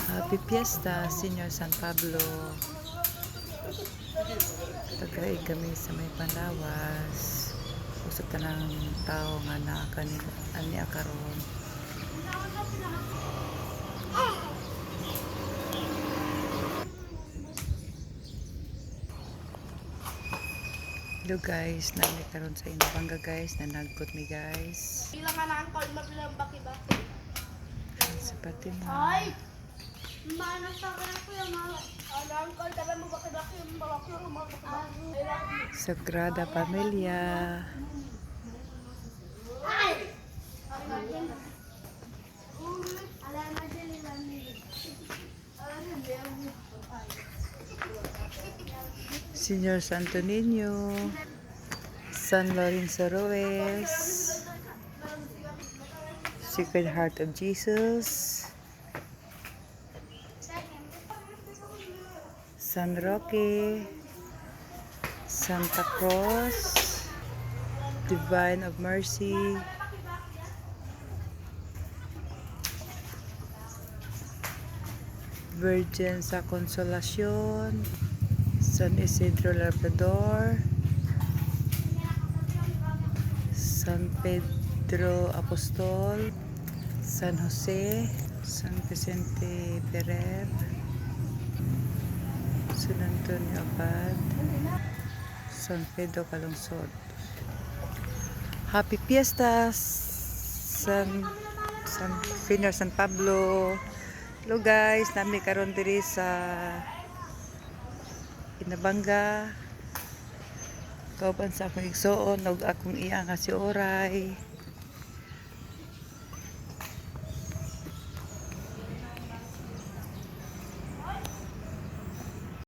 Happy Fiesta, Senior San Pablo. Tagaig kami sa may Panlawas. Usap ta ng tao nga na ani akaron. Hello guys, nami karon sa Inabanga guys, nanagkot mi guys. Ilang nga na ang call mabilang baki-baki. Sa Fatima. Ay! Manas sa kanya ko yung mga ang call tabi mo baki-baki yung balaki yung mga baki-baki. Sagrada Familia. Ay! Alam na din nila nila. Senior Santo Niño, San Lorenzo Ruiz, Sacred Heart of Jesus, San Roque, Santa Cruz, Divine of Mercy, Virgin sa Consolacion, San Isidro Labrador, San Pedro Apostol, San Jose, San Vicente Ferrer, San Antonio Abad, San Pedro Calungsod. Happy Fiestas, Senior San Pablo. Hello guys, nami karon diri sa Inabanga. Kauban sa akong igsoon ug akong iya nga si Oray.